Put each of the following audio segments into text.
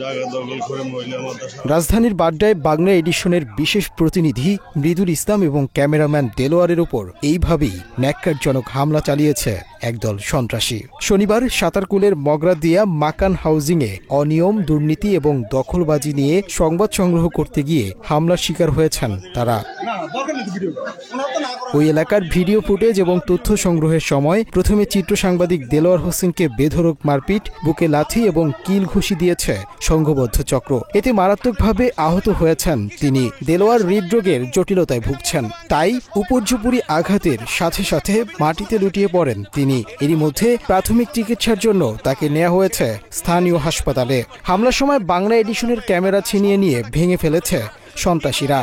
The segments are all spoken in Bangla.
জায়গা দখল করে মহিলা মাদ্রাসা। রাজধানীর বাড্ডায় বাংলা এডিশনের বিশেষ প্রতিনিধি মৃদুল ইসলাম এবং ক্যামেরাম্যান দেলোয়ারের ওপর এইভাবেই ন্যাক্কারজনক হামলা চালিয়েছে একদল সন্ত্রাসী। শনিবার সাতারকুলের মগরাদিয়া মাকান হাউজিংয়ে অনিয়ম, দুর্নীতি এবং দখলবাজি নিয়ে সংবাদ সংগ্রহ করতে গিয়ে হামলার শিকার হয়েছেন তারা। ওই এলাকার ভিডিও ফুটেজ এবং তথ্য সংগ্রহের সময় প্রথমে চিত্র সাংবাদিক দেলোয়ার হোসেনকে বেধড়ক মারপিট, বুকে লাথি এবং কিল ঘুষি দিয়েছে সংঘবদ্ধ চক্র। এতে মারাত্মকভাবে আহত হয়েছেন তিনি। দেলোয়ার হৃদরোগের জটিলতায় ভুগছেন, তাই উপর্যুপরি আঘাতের সাথে সাথে মাটিতে লুটিয়ে পড়েন তিনি। এরই মধ্যে প্রাথমিক চিকিৎসার জন্য তাকে নেওয়া হয়েছে স্থানীয় হাসপাতালে। হামলার সময় বাংলা এডিশনের ক্যামেরা ছিনিয়ে নিয়ে ভেঙে ফেলেছে সন্ত্রাসীরা।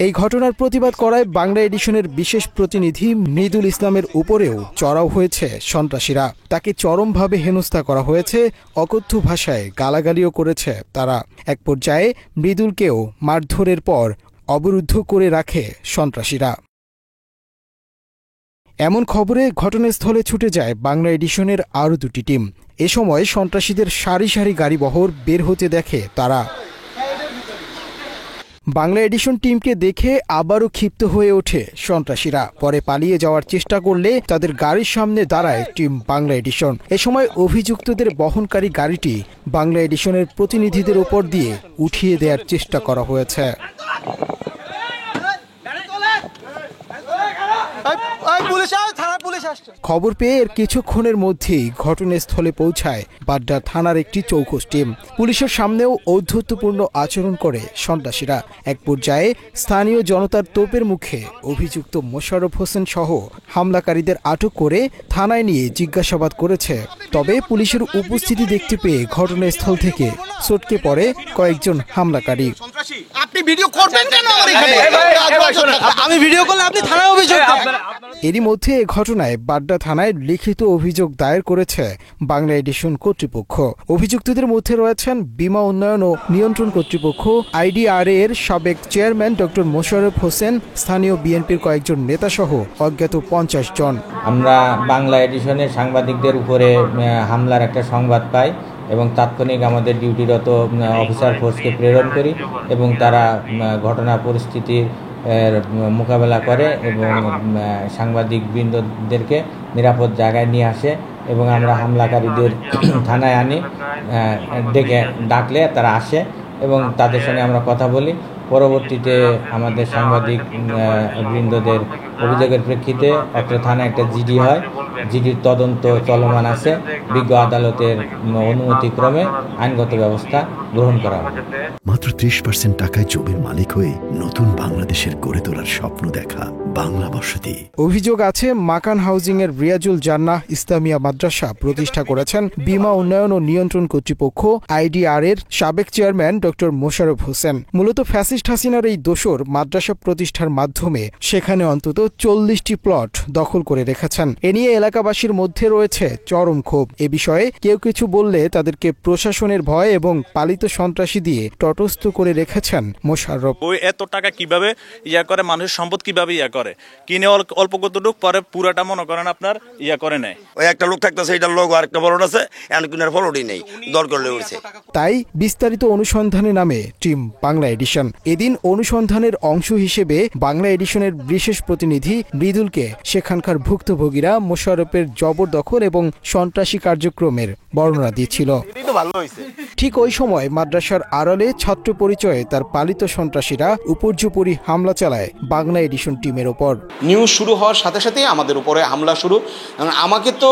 এই ঘটনার প্রতিবাদ করায় বাংলা এডিশনের বিশেষ প্রতিনিধি মৃদুল ইসলামের উপরেও চড়াও হয়েছে সন্ত্রাসীরা। তাকে চরমভাবে হেনস্থা করা হয়েছে, অকথ্য ভাষায় গালাগালিও করেছে তারা। এক পর্যায়ে মৃদুলকেও মারধরের পর অবরুদ্ধ করে রাখে সন্ত্রাসীরা। এমন খবরে ঘটনাস্থলে ছুটে যায় বাংলা এডিশনের আরও দুটি টিম। এ সময় সন্ত্রাসীদের সারি সারি গাড়িবহর বের হতে দেখে তারা। বাংলা এডিশন টিমকে দেখে আবারও ক্ষিপ্ত হয়ে ওঠে সন্ত্রাসীরা। পরে পালিয়ে যাওয়ার চেষ্টা করলে তাদের গাড়ির সামনে দাঁড়ায় টিম বাংলা এডিশন। এ সময় অভিযুক্তদের বহনকারী গাড়িটি বাংলা এডিশনের প্রতিনিধিদের উপর দিয়ে উঠিয়ে দেওয়ার চেষ্টা করা হয়েছে। খবর পেয়ে এর কিছুক্ষণের মধ্যেই ঘটনাস্থলে পৌঁছায় বাড্ডা থানার একটি চৌকস টিম। পুলিশের সামনেও ঔদ্ধত্যপূর্ণ আচরণ করে সন্ত্রাসীরা। এক পর্যায়ে স্থানীয় জনতার তোপের মুখে অভিযুক্ত মোশাররফ হোসেন সহ হামলাকারীদের আটক করে থানায় নিয়ে জিজ্ঞাসাবাদ করেছে। তবে পুলিশের উপস্থিতি দেখতে পেয়ে ঘটনাস্থল থেকে সটকে পড়ে কয়েকজন হামলাকারী। এরই মধ্যে এ ঘটনায় বাড্ডা থানায় লিখিত অভিযোগ দায়ের করেছে বাংলা এডিশন কর্তৃপক্ষ। অভিযুক্তদের মধ্যে রয়েছেন বীমা উন্নয়ন ও নিয়ন্ত্রণ কর্তৃপক্ষ, আইডিআরএ এর সাবেক চেয়ারম্যান ডক্টর মোশাররফ হোসেন, স্থানীয় বিএনপির কয়েকজন নেতাসহ অজ্ঞাত 50 জন। আমরা বাংলা এডিশনের সাংবাদিকদের উপরে হামলার একটা সংবাদ পাই এবং তাৎক্ষণিক আমাদের ডিউটিরত অফিসার ফোর্সকে প্রেরণ করি এবং তারা ঘটনা পরিস্থিতির মোকাবেলা করে এবং সাংবাদিক বৃন্দদেরকে নিরাপদ জায়গায় নিয়ে আসে এবং আমরা হামলাকারীদের থানায় আনি। ডাকলে তারা আসে এবং তাদের সঙ্গে আমরা কথা বলি। পরবর্তীতে আমাদের সাংবাদিক বৃন্দদের অভিযোগের প্রেক্ষিতে একটা থানায় একটা জিডি হয়। জিডির তদন্ত চলমান আছে। বিজ্ঞ আদালতের অনুমতিক্রমে আইনগত ব্যবস্থা গ্রহণ করা হবে। মাত্র 30% টাকায় জমির মালিক হয়ে নতুন বাংলাদেশের গড়ে তোলার স্বপ্ন দেখা বাংলা বসতি। অভিযোগ আছে মাকান হাউজিং এর রিয়াজুল জান্নাহ ইসলামিয়া মাদ্রাসা প্রতিষ্ঠা করেছেন বীমা উন্নয়ন ও নিয়ন্ত্রণ কর্তৃপক্ষ, আইডিআর এর সাবেক চেয়ারম্যান ডক্টর মোশাররফ হোসেন। মূলত ফ্যাসিস্ট হাসিনার এই দোসর মাদ্রাসা প্রতিষ্ঠার মাধ্যমে সেখানে অন্তত 40টি প্লট দখল করে রেখেছেন। এ নিয়ে এলাকাবাসীর মধ্যে রয়েছে চরম ক্ষোভ। এ বিষয়ে কেউ কিছু বললে তাদেরকে প্রশাসনের ভয় এবং পালিত সন্ত্রাসী দিয়ে তটস্থ করে রেখেছেন মোশাররফ। ওই এত টাকা কিভাবে করে, মানুষের সম্পদ কিভাবে করে, কিনে অল্প কতটুক পরে পুরাটা মনে করেন আপনার করে নেয়। ওই একটা লোক থাকতেছে, এটার লোক আরেকটা বড় আছে, এনকিনার ফলোডি নেই, দর করলে উঠছে। তাই বিস্তারিত অনুসন্ধানে নামে টিম বাংলা এডিশন। এদিন অনুসন্ধানের অংশ হিসেবে বাংলা এডিশনের বিশেষ প্রতিনিধি মৃদুলকে সেখানকার ভুক্তভোগীরা মোশাররফের জবরদখল এবং সন্ত্রাসী কার্যক্রমের বর্ণনা দিয়েছিল। ঠিক ওই সময় মাদ্রাসার আড়ালে ছাত্র পরিচয়ে তার পালিত সন্ত্রাসীরা উপর্যুপরি হামলা চালায় বাংলা এডিশন টিমের ওপর। নিউজ শুরু হওয়ার সাথে সাথেই আমাদের উপরে হামলা শুরু। আমাকে তো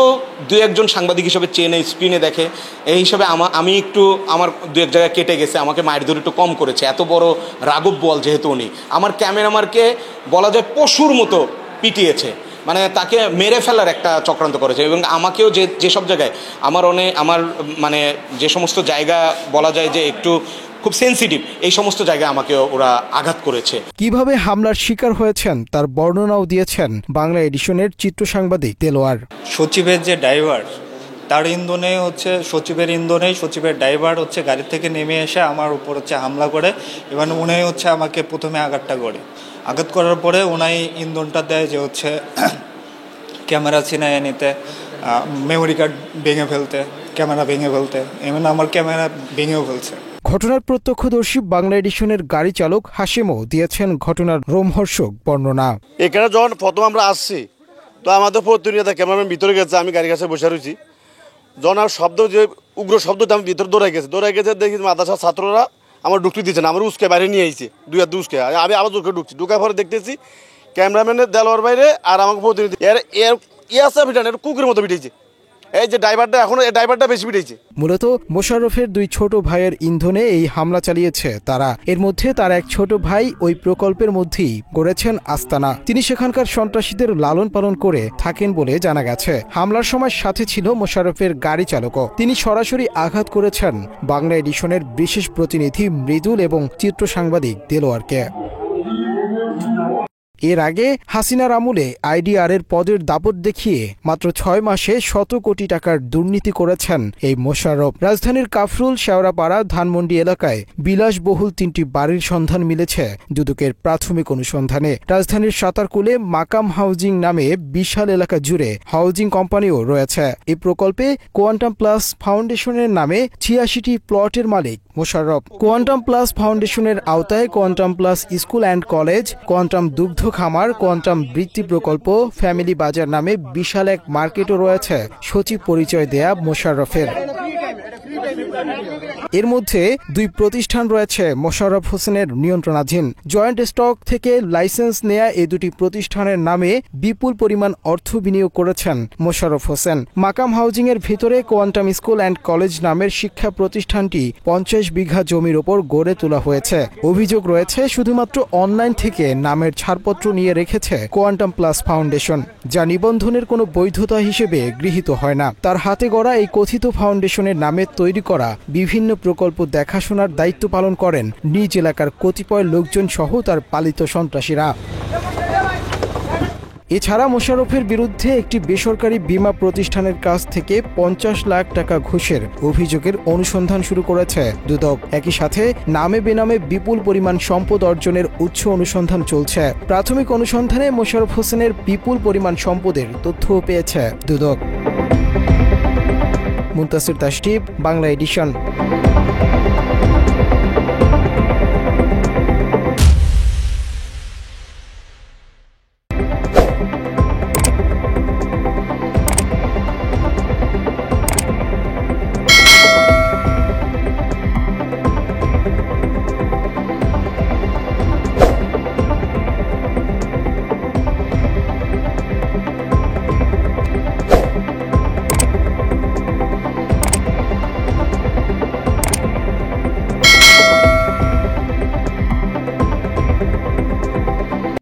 দু একজন সাংবাদিক হিসেবে চেনে, স্ক্রিনে দেখে, এই হিসাবে আমি একটু আমার দু এক জায়গায় কেটে গেছে, আমাকে মায়ের ধরে একটু কম করেছে। এত বড় রাঘব বল যেহেতু উনি আমার ক্যামেরাম্যানকে বলা যায় পশুর মতো পিটিয়েছে, মানে তাকে মেরে ফেলার একটা চক্রান্ত করেছে। এবং আমাকেও যেসব জায়গায় আমার মানে যে সমস্ত জায়গা বলা যায় যে একটু খুব সেন্সিটিভ, এই সমস্ত জায়গায় আমাকে ওরা আঘাত করেছে। কিভাবে হামলার শিকার হয়েছেন তার বর্ণনাও দিয়েছেন বাংলা এডিশনের চিত্র সাংবাদিক দেলোয়ার। সচিবের যে ড্রাইভার, তার ইন্ধনে সচিবের ইন্ধনেই সচিবের ড্রাইভার গাড়ি থেকে নেমে এসে আমার উপর হামলা করে এবং উনি আমাকে প্রথমে আঘাত করার পরে ওনাই ইন্ধনটা দেয় যে ক্যামেরা ছিনায় নিতে, মেমোরি কার্ড ভেঙে ফেলতে। ক্যামেরা ভেঙে ফেলতে, এমন আমার ক্যামেরা ভেঙেও ফেলছে। ঘটনার প্রত্যক্ষদর্শী বাংলা এডিশনের গাড়ি চালক হাসিমও দিয়েছেন ঘটনার রোমহর্ষক বর্ণনা। এখানে যখন প্রথম আমরা আসছি তো আমাদের প্রতিনিয়ত ক্যামেরাম্যান ভিতরে গেছে, আমি গাড়ির কাছে বসে রয়েছি। যখন আর শব্দ যে উগ্র শব্দটা আমি ভিতরে দৌড়াই গেছে দেখি মাদ্রাসার ছাত্ররা আমার ঢুকতে দিচ্ছে না, আমার উস্কে বাইরে নিয়ে আইছে, দুই হাত উস্কে আমি আবার ঢুকছি। ঢুকার পরে দেখতেছি ক্যামেরাম্যানের দেলোয়ার বাইরে আর আমাকে প্রতিনিধি ইয়াসা পিটান কুকুরের মতো পিটাইছে। এই যে ড্রাইভারটা, এখন এই ড্রাইভারটা বেশি পিটাইছে। মূলত মোশাররফের দুই ছোট ভাইয়ের ইন্ধনে এই হামলা চালিয়েছে তারা। এর মধ্যে তার এক ছোট ভাই ওই প্রকল্পের মধ্যেই গড়েছেন আস্তানা। তিনি সেখানকার সন্ত্রাসীদের লালন পালন করে থাকেন বলে জানা গেছে। হামলার সময় সাথে ছিল মোশাররফের গাড়ি চালকও। তিনি সরাসরি আঘাত করেছেন বাংলা এডিশনের বিশেষ প্রতিনিধি মৃদুল এবং চিত্র সাংবাদিক দেলোয়ারকে। এর আগে হাসিনার আমলে আইডিআরের পদের দাপট দেখিয়ে মাত্র ৬ মাসে ১০০ কোটি টাকার দুর্নীতি করেছেন এই মোশাররফ। রাজধানীর কাফরুল, শেওড়াপাড়া, ধানমন্ডি এলাকায় বিলাসবহুল ৩টি বাড়ির সন্ধান মিলেছে দুদকের প্রাথমিক অনুসন্ধানে। রাজধানীর সাতারকুলে মাকাম হাউজিং নামে বিশাল এলাকা জুড়ে হাউজিং কোম্পানিও রয়েছে। এই প্রকল্পে কোয়ান্টাম প্লাস ফাউন্ডেশনের নামে ৮৬টি প্লটের মালিক মোশাররফ। কোয়ান্টাম প্লাস ফাউন্ডেশনের আওতায় quantum plus school and college, quantum দুগ্ধ খামার, কোয়ান্টাম বৃত্তি প্রকল্প, ফ্যামিলি বাজার নামে বিশাল এক মার্কেটও রয়েছে সচিব পরিচয় দেয়া মোশাররফের। এর মধ্যে দুই প্রতিষ্ঠান রয়েছে মোশাররফ হোসেনের নিয়ন্ত্রণাধীন। জয়েন্ট স্টক থেকে লাইসেন্স নেয়া এই দুটি প্রতিষ্ঠানের নামে বিপুল পরিমাণ অর্থ বিনিয়োগ করেছেন মোশাররফ হোসেন। মাকাম হাউজিং এর ভিতরে কোয়ান্টাম স্কুল অ্যান্ড কলেজ নামের শিক্ষা প্রতিষ্ঠানটি ৫০ বিঘা জমির ওপর গড়ে তোলা হয়েছে। অভিযোগ রয়েছে শুধুমাত্র অনলাইন থেকে নামের ছাড়পত্র নিয়ে রেখেছে কোয়ান্টাম প্লাস ফাউন্ডেশন, যা নিবন্ধনের কোনো বৈধতা হিসেবে গৃহীত হয় না। তার হাতে গড়া এই কথিত ফাউন্ডেশনের নামে তৈরি করা বিভিন্ন প্রকল্প দেখাশোনার দায়িত্ব পালন করেন নিজ এলাকার কতিপয় লোকজন সহ তার পালিত সন্ত্রাসীরা। এছাড়া মোশাররফের বিরুদ্ধে একটি বেসরকারি বীমা প্রতিষ্ঠানের কাছ থেকে ৫০ লাখ টাকা ঘুষের অভিযোগের অনুসন্ধান শুরু করেছে দুদক। একই সাথে নামে বেনামে বিপুল পরিমাণ সম্পদ অর্জনের উৎস অনুসন্ধান চলছে। প্রাথমিক অনুসন্ধানে মোশাররফ হোসেনের বিপুল পরিমাণ সম্পদের তথ্যও পেয়েছে দুদক। মুনতাসির তাশরিফ, বাংলা এডিশন।